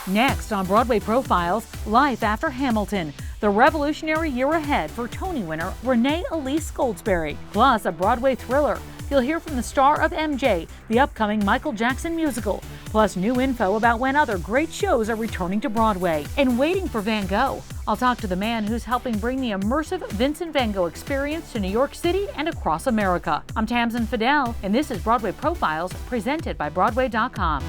Next on Broadway Profiles, life after Hamilton. The revolutionary year ahead for Tony winner Renee Elise Goldsberry. Plus, a Broadway thriller. You'll hear from the star of MJ, the upcoming Michael Jackson musical. Plus, new info about when other great shows are returning to Broadway. And Waiting for Van Gogh. I'll talk to the man who's helping bring the immersive Vincent Van Gogh experience to New York City and across America. I'm Tamsin Fidel, and this is Broadway Profiles, presented by Broadway.com.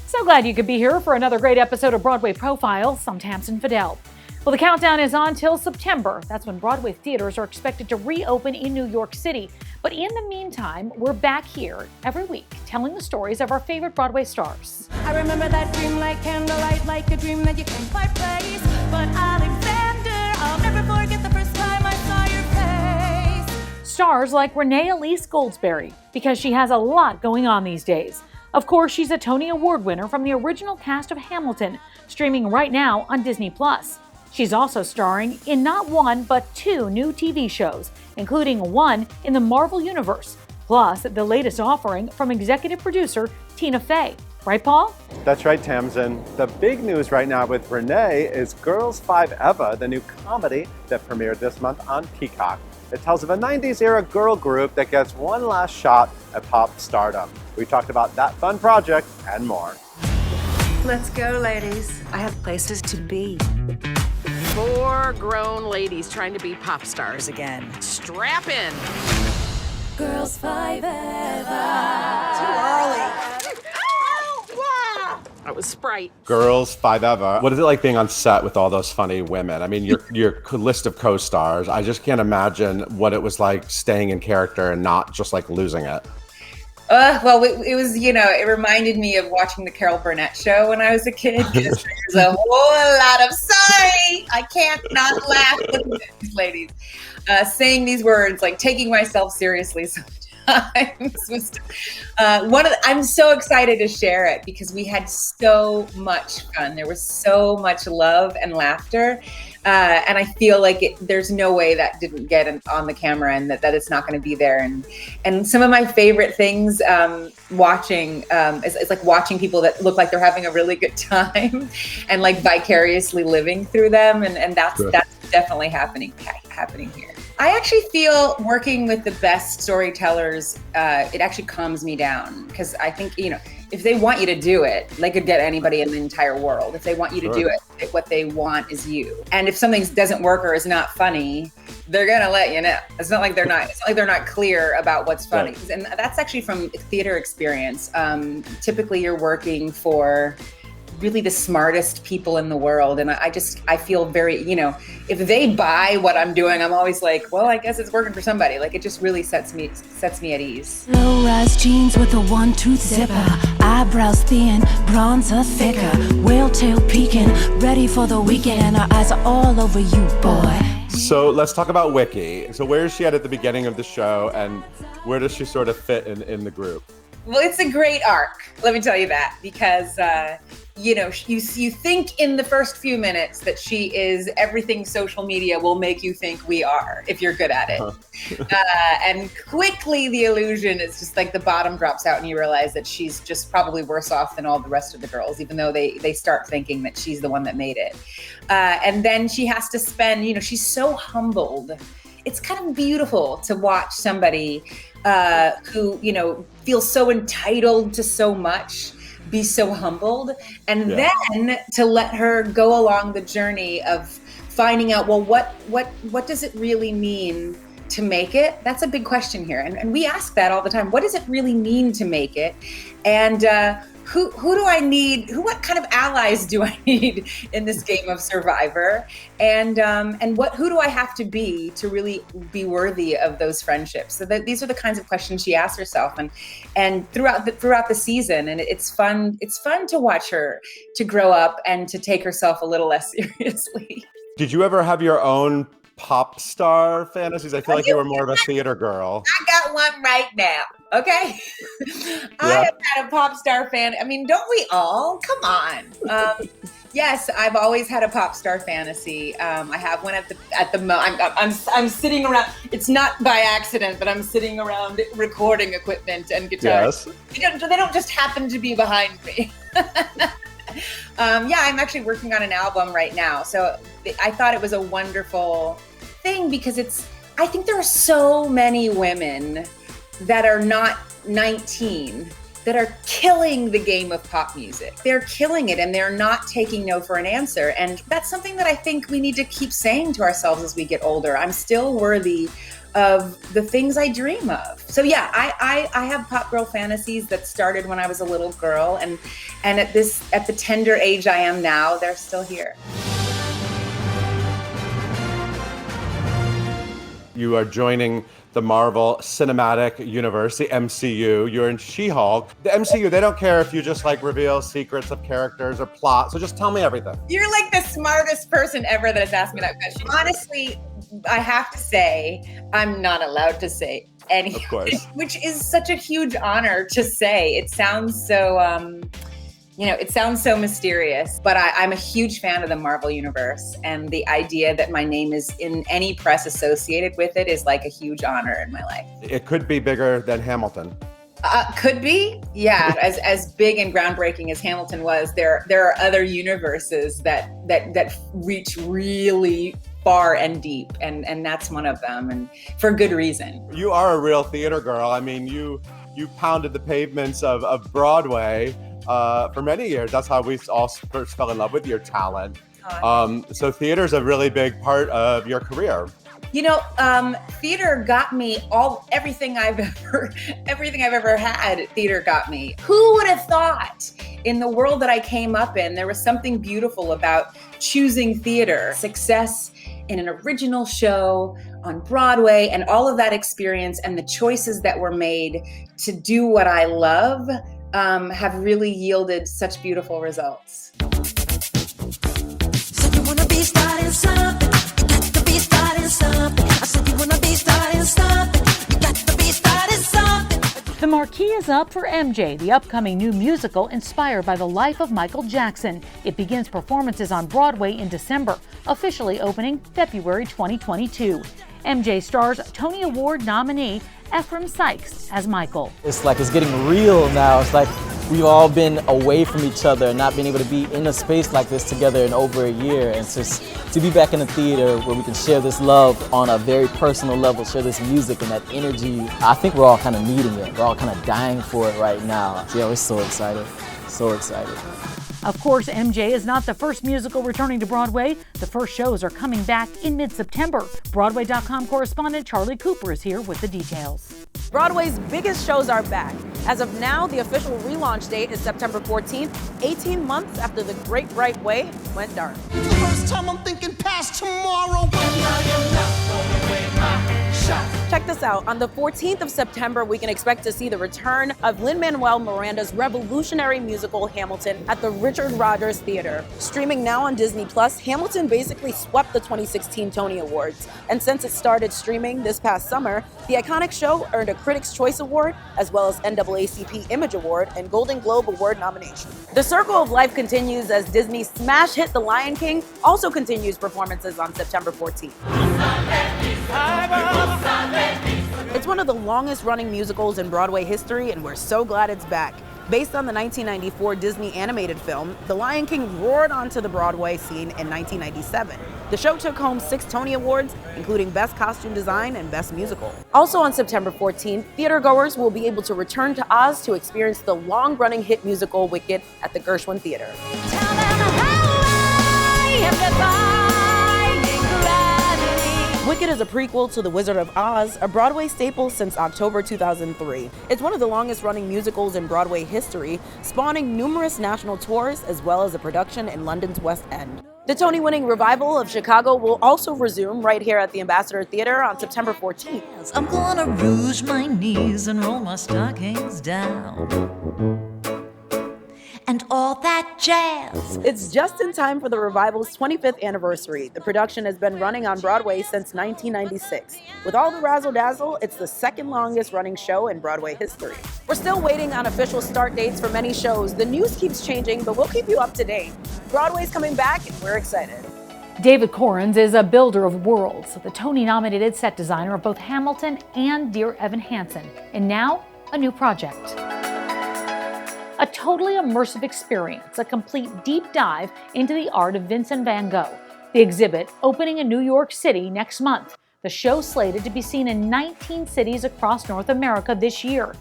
So glad you could be here for another great episode of Broadway Profiles. I'm Tamsin Fidel. Well, the countdown is on till September. That's when Broadway theaters are expected to reopen in New York City. But in the meantime, we're back here every week telling the stories of our favorite Broadway stars. I remember that dream like candlelight, like a dream that you can't quite place. But Alexander, I'll never forget the first time I saw your face. Stars like Renee Elise Goldsberry, because she has a lot going on these days. Of course, she's a Tony Award winner from the original cast of Hamilton, streaming right now on Disney+. She's also starring in not one, but two new TV shows, including one in the Marvel Universe, plus the latest offering from executive producer Tina Fey. Right, Paul? That's right, Tamsin. The big news right now with Renee is Girls 5 Eva, the new comedy that premiered this month on Peacock. It tells of a 90s-era girl group that gets one last shot at pop stardom. We talked about that fun project and more. Let's go, ladies. I have places to be. 4 grown ladies trying to be pop stars again. Strap in. Girls 5 ever. Too early. That was Sprite. Girls 5 Eva. What is it like being on set with all those funny women? I mean, your list of co-stars, I just can't imagine what it was like staying in character and not just like losing it. Well, it was, it reminded me of watching the Carol Burnett show when I was a kid. There's a whole lot of sorry, I can't not laugh with these ladies saying these words, like taking myself seriously sometimes. I'm so excited to share it because we had so much fun. There was so much love and laughter. And I feel like there's no way that didn't get on the camera and that it's not going to be there. And some of my favorite things watching is like watching people that look like they're having a really good time and like vicariously living through them. And that's definitely happening here. I actually feel working with the best storytellers, it actually calms me down because I think, if they want you to do it, they could get anybody in the entire world. If they want you to do it, what they want is you. And if something doesn't work or is not funny, they're gonna let you know. It's not like they're not clear about what's funny. Right. And that's actually from theater experience. Typically you're working for really the smartest people in the world. And I feel very, if they buy what I'm doing, I'm always like, well, I guess it's working for somebody. Like it just really sets me at ease. Low-rise jeans with a one-tooth zipper, eyebrows thin, bronzer thicker, whale tail peeking, ready for the weekend, and our eyes are all over you, boy. So let's talk about Wiki. So where is she at the beginning of the show and where does she sort of fit in the group? Well, it's a great arc, let me tell you that, because you think in the first few minutes that she is everything social media will make you think we are, if you're good at it. And quickly the illusion is just like the bottom drops out and you realize that she's just probably worse off than all the rest of the girls, even though they start thinking that she's the one that made it. And then she has to spend, she's so humbled. It's kind of beautiful to watch somebody who, feels so entitled to so much, be so humbled, and then to let her go along the journey of finding out, well, what does it really mean to make it? That's a big question here. And we ask that all the time. What does it really mean to make it? And who do I need? What kind of allies do I need in this game of Survivor? And who do I have to be to really be worthy of those friendships? So these are the kinds of questions she asks herself, and throughout the season. And it's fun to watch her to grow up and to take herself a little less seriously. Did you ever have your own pop star fantasies? I feel like you were more of a theater girl. I got one right now. Okay. I have had a pop star fan. I mean, don't we all? Come on. Yes, I've always had a pop star fantasy. I have one at the I'm sitting around. It's not by accident, but I'm sitting around recording equipment and guitars. Yes. They don't just happen to be behind me. Yeah, I'm actually working on an album right now. So I thought it was a wonderful thing because I think there are so many women that are not 19 that are killing the game of pop music. They're killing it and they're not taking no for an answer. And that's something that I think we need to keep saying to ourselves as we get older. I'm still worthy of the things I dream of. So yeah, I have pop girl fantasies that started when I was a little girl, and at the tender age I am now, they're still here. You are joining the Marvel Cinematic Universe, the MCU. You're in She-Hulk. The MCU, they don't care if you just like reveal secrets of characters or plot. So just tell me everything. You're like the smartest person ever that has asked me that question. Honestly, I have to say, I'm not allowed to say anything, of course, which is such a huge honor to say. It sounds so, it sounds so mysterious, but I'm a huge fan of the Marvel Universe, and the idea that my name is in any press associated with it is like a huge honor in my life. It could be bigger than Hamilton. Could be, yeah. As big and groundbreaking as Hamilton was, there are other universes that reach really far and deep, and that's one of them, and for good reason. You are a real theater girl. I mean, you pounded the pavements of Broadway for many years. That's how we all first fell in love with your talent. So theater's a really big part of your career. You know, theater got me everything I've ever had. Theater got me. Who would have thought in the world that I came up in, there was something beautiful about choosing theater, success in an original show on Broadway, and all of that experience and the choices that were made to do what I love have really yielded such beautiful results. So you wanna be starting something? You got to be starting something. I said you wanna be starting something. You got to be starting something. The marquee is up for MJ, the upcoming new musical inspired by the life of Michael Jackson. It begins performances on Broadway in December, officially opening February 2022. MJ stars Tony Award nominee Ephraim Sykes as Michael. It's like it's getting real now. It's like we've all been away from each other and not being able to be in a space like this together in over a year. And just to be back in the theater where we can share this love on a very personal level, share this music and that energy, I think we're all kind of needing it. We're all kind of dying for it right now. So, yeah, we're so excited. So excited. Of course, MJ is not the first musical returning to Broadway. The first shows are coming back in mid-September. Broadway.com correspondent Charlie Cooper is here with the details. Broadway's biggest shows are back. As of now, the official relaunch date is September 14th, 18 months after The Great Bright Way went dark. First time I'm thinking past tomorrow. Check this out. On the 14th of September, we can expect to see the return of Lin-Manuel Miranda's revolutionary musical Hamilton at the Richard Rodgers Theater. Streaming now on Disney+, Hamilton basically swept the 2016 Tony Awards. And since it started streaming this past summer, the iconic show earned a Critics' Choice Award, as well as NAACP Image Award and Golden Globe Award nomination. The circle of life continues as Disney's smash hit The Lion King also continues performances on September 14th. It's one of the longest running musicals in Broadway history, and we're so glad it's back. Based on the 1994 Disney animated film, The Lion King roared onto the Broadway scene in 1997. The show took home 6 Tony Awards, including Best Costume Design and Best Musical. Also on September 14th, theatergoers will be able to return to Oz to experience the long-running hit musical Wicked at the Gershwin Theater. Wicked is a prequel to The Wizard of Oz, a Broadway staple since October 2003. It's one of the longest-running musicals in Broadway history, spawning numerous national tours as well as a production in London's West End. The Tony-winning revival of Chicago will also resume right here at the Ambassador Theater on September 14th. I'm gonna rouge my knees and roll my stockings down. And all that jazz. It's just in time for the revival's 25th anniversary. The production has been running on Broadway since 1996. With all the razzle-dazzle, it's the second longest running show in Broadway history. We're still waiting on official start dates for many shows. The news keeps changing, but we'll keep you up to date. Broadway's coming back, and we're excited. David Korins is a builder of worlds, the Tony-nominated set designer of both Hamilton and Dear Evan Hansen, and now a new project. A totally immersive experience, a complete deep dive into the art of Vincent van Gogh. The exhibit opening in New York City next month. The show slated to be seen in 19 cities across North America this year.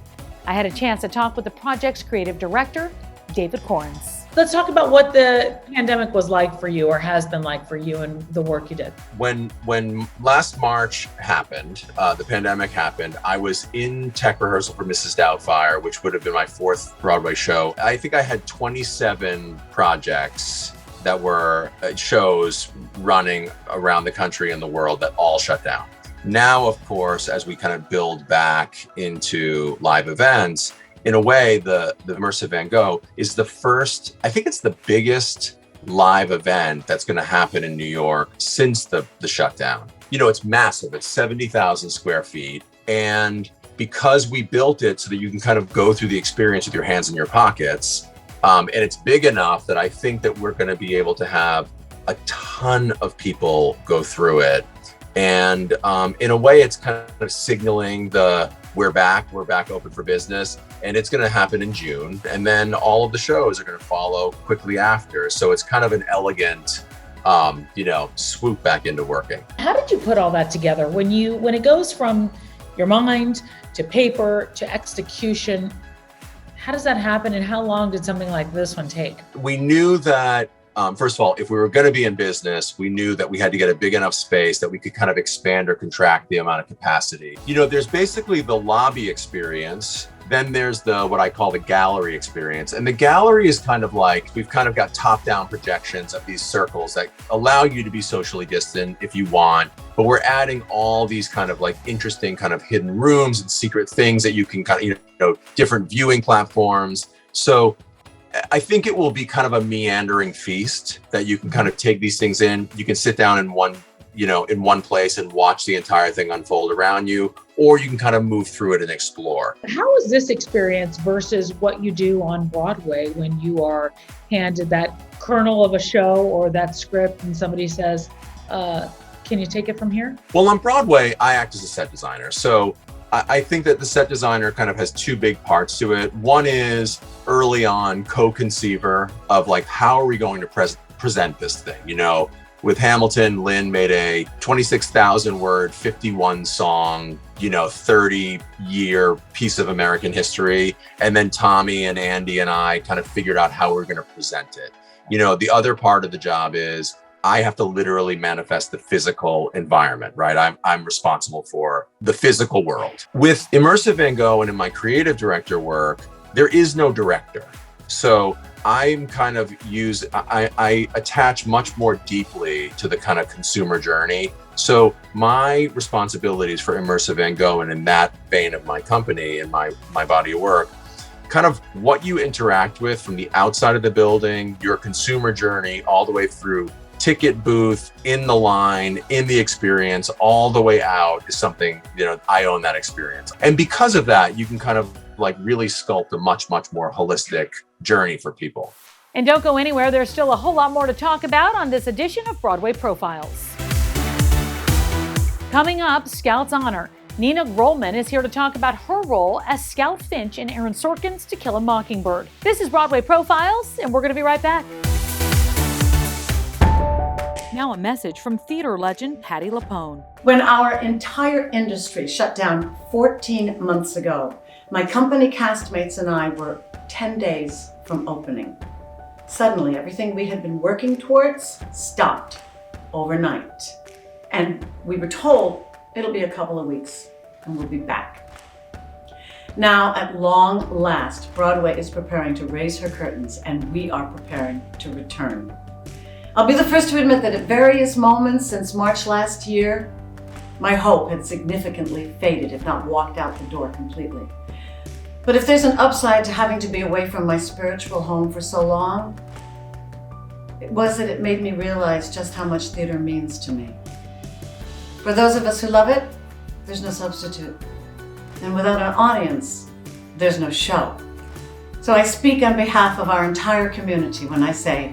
I had a chance to talk with the project's creative director, David Corrins. Let's talk about what the pandemic was like for you, or has been like for you, and the work you did. When last March happened, the pandemic happened, I was in tech rehearsal for Mrs. Doubtfire, which would have been my 4th Broadway show. I think I had 27 projects that were shows running around the country and the world that all shut down. Now, of course, as we kind of build back into live events, in a way, the Immersive Van Gogh is the first, I think it's the biggest live event that's going to happen in New York since the shutdown. You know, it's massive. It's 70,000 square feet. And because we built it so that you can kind of go through the experience with your hands in your pockets, and it's big enough that I think that we're going to be able to have a ton of people go through it. And in a way, it's kind of signaling we're back open for business, and it's going to happen in June. And then all of the shows are going to follow quickly after. So it's kind of an elegant, swoop back into working. How did you put all that together? When it goes from your mind to paper to execution, how does that happen, and how long did something like this one take? We knew that, first of all, if we were going to be in business, we knew that we had to get a big enough space that we could kind of expand or contract the amount of capacity. You know, there's basically the lobby experience. Then there's what I call the gallery experience. And the gallery is kind of like, we've kind of got top-down projections of these circles that allow you to be socially distant if you want, but we're adding all these kind of like interesting kind of hidden rooms and secret things that you can kind of, different viewing platforms. So I think it will be kind of a meandering feast that you can kind of take these things in. You can sit down in one place and watch the entire thing unfold around you, or you can kind of move through it and explore. How is this experience versus what you do on Broadway when you are handed that kernel of a show or that script and somebody says, can you take it from here? Well, on Broadway, I act as a set designer. So I think that the set designer kind of has two big parts to it. One is early on co-conceiver of like, how are we going to present this thing? With Hamilton, Lin made a 26,000 word, 51 song, 30-year piece of American history. And then Tommy and Andy and I kind of figured out how we're going to present it. The other part of the job is I have to literally manifest the physical environment, right? I'm responsible for the physical world. With Immersive Van Gogh and in my creative director work, there is no director. So I'm kind of I attach much more deeply to the kind of consumer journey. So my responsibilities for Immersive Van Gogh, and in that vein of my company and my body of work, kind of what you interact with from the outside of the building, your consumer journey, all the way through ticket booth, in the line, in the experience, all the way out is something, I own that experience. And because of that, you can kind of like really sculpt a much, much more holistic journey for people. And don't go anywhere. There's still a whole lot more to talk about on this edition of Broadway Profiles. Coming up, Scout's Honor. Nina Grollman is here to talk about her role as Scout Finch in Aaron Sorkin's To Kill a Mockingbird. This is Broadway Profiles, and we're going to be right back. Now a message from theater legend Patti LuPone. When our entire industry shut down 14 months ago, my company castmates and I were 10 days from opening. Suddenly, everything we had been working towards stopped overnight. And we were told it'll be a couple of weeks and we'll be back. Now, at long last, Broadway is preparing to raise her curtains and we are preparing to return. I'll be the first to admit that at various moments since March last year, my hope had significantly faded, if not walked out the door completely. But if there's an upside to having to be away from my spiritual home for so long, it was that it made me realize just how much theater means to me. For those of us who love it, there's no substitute. And without an audience, there's no show. So I speak on behalf of our entire community when I say,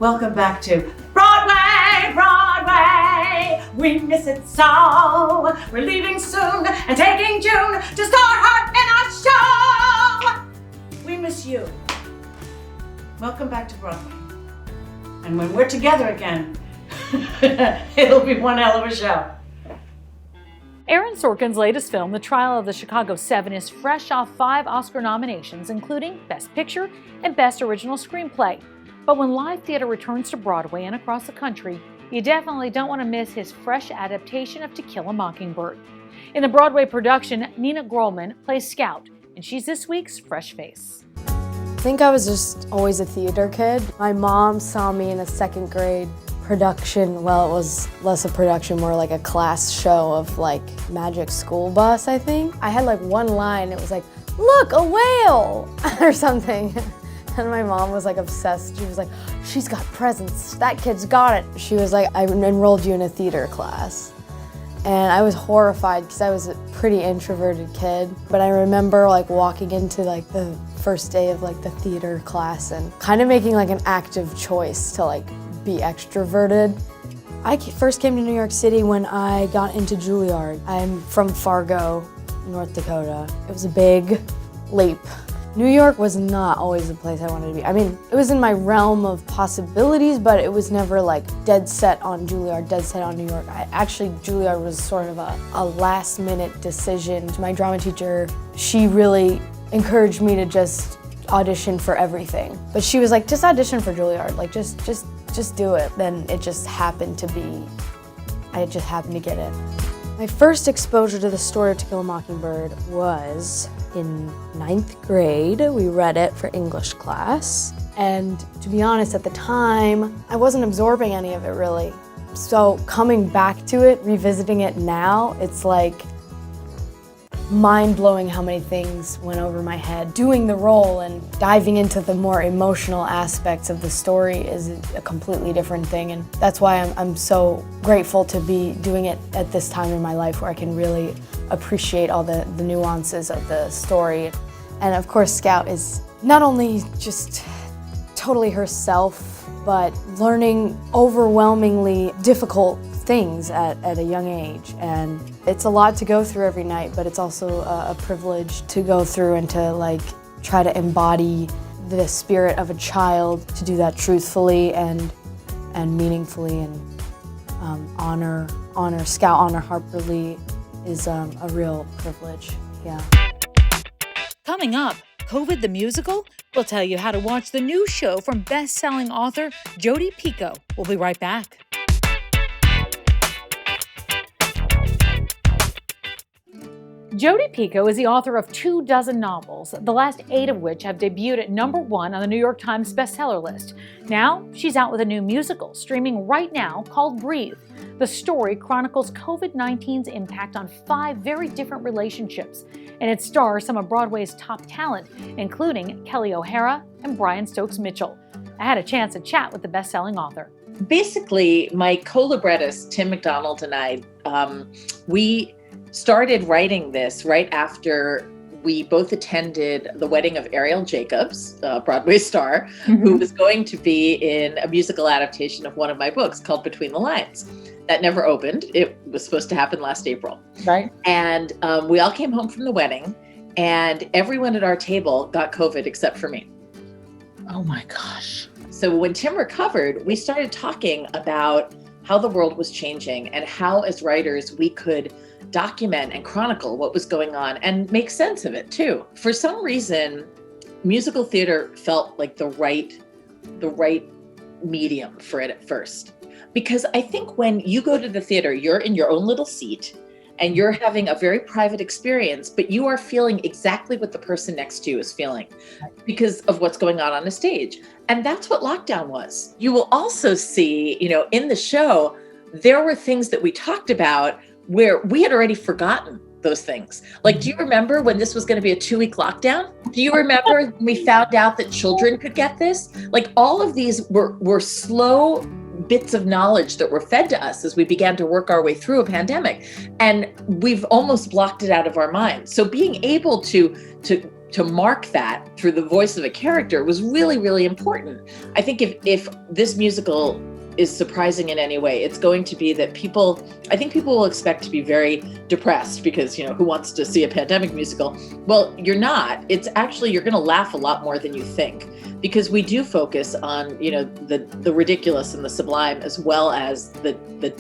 welcome back to Broadway, Broadway, we miss it so. We're leaving soon and taking June to start our show. We miss you. welcome back to Broadway. And when we're together again, it'll be one hell of a show. Aaron Sorkin's latest film, The Trial of the Chicago 7, is fresh off 5 Oscar nominations, including Best Picture and Best Original Screenplay. But when live theater returns to Broadway and across the country, you definitely don't want to miss his fresh adaptation of To Kill a Mockingbird. In the Broadway production, Nina Grolman plays Scout, and she's this week's fresh face. I think I was just always a theater kid. My mom saw me in a 2nd grade production. Well, it was less a production, more like a class show of like Magic School Bus, I think. I had like one line, it was like, "Look, a whale!" or something. And my mom was like obsessed. She was like, "She's got presents, that kid's got it." She was like, "I enrolled you in a theater class." And I was horrified because I was a pretty introverted kid. But I remember like walking into like the first day of like the theater class and kind of making like an active choice to like be extroverted. I first came to New York City when I got into Juilliard. I'm from Fargo, North Dakota. It was a big leap. New York was not always the place I wanted to be. I mean, it was in my realm of possibilities, but it was never like dead set on Juilliard, dead set on New York. Juilliard was sort of a last minute decision. My drama teacher, she really encouraged me to just audition for everything. But she was like, just audition for Juilliard, like just do it. Then it just happened to be, I just happened to get in. My first exposure to the story of To Kill a Mockingbird was in 9th grade. We read it for English class. And to be honest, at the time, I wasn't absorbing any of it really. So coming back to it, revisiting it now, it's like mind-blowing how many things went over my head. Doing the role and diving into the more emotional aspects of the story is a completely different thing, and that's why I'm so grateful to be doing it at this time in my life where I can really appreciate all the nuances of the story. And of course, Scout is not only just totally herself, but learning overwhelmingly difficult things at a young age. And it's a lot to go through every night, but it's also a privilege to go through and to like try to embody the spirit of a child, to do that truthfully and meaningfully, and honor Scout, honor Harper Lee is a real privilege, yeah. Coming up, COVID the Musical? We'll tell you how to watch the new show from best-selling author Jodi Picoult. We'll be right back. Jodi Picoult is the author of 24 novels, the last 8 of which have debuted at #1 on the New York Times bestseller list. Now, she's out with a new musical streaming right now called Breathe. The story chronicles COVID-19's impact on 5 very different relationships, and it stars some of Broadway's top talent, including Kelly O'Hara and Brian Stokes Mitchell. I had a chance to chat with the best-selling author. Basically, my co-librettist, Tim McDonald, and I, we started writing this right after we both attended the wedding of Ariel Jacobs, a Broadway star, who was going to be in a musical adaptation of one of my books called Between the Lines. That never opened. It was supposed to happen last April. Right. And we all came home from the wedding, and everyone at our table got COVID except for me. Oh my gosh. So when Tim recovered, we started talking about how the world was changing and how, as writers, we could document and chronicle what was going on and make sense of it too. For some reason, musical theater felt like the right medium for it at first. Because I think when you go to the theater, you're in your own little seat and you're having a very private experience, but you are feeling exactly what the person next to you is feeling because of what's going on the stage. And that's what lockdown was. You will also see, in the show, there were things that we talked about where we had already forgotten those things. Like, do you remember when this was going to be a 2-week lockdown? Do you remember when we found out that children could get this? Like, all of these were slow bits of knowledge that were fed to us as we began to work our way through a pandemic. And we've almost blocked it out of our minds. So being able to mark that through the voice of a character was really, really important. I think if this musical is surprising in any way. It's going to be that I think people will expect to be very depressed because, who wants to see a pandemic musical? Well, you're not. It's actually, you're going to laugh a lot more than you think, because we do focus on, the ridiculous and the sublime, as well as the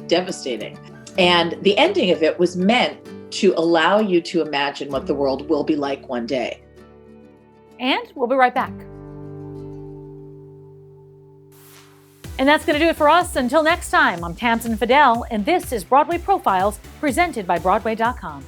devastating. And the ending of it was meant to allow you to imagine what the world will be like one day. And we'll be right back. And that's going to do it for us. Until next time, I'm Tamsin Fidel, and this is Broadway Profiles, presented by Broadway.com.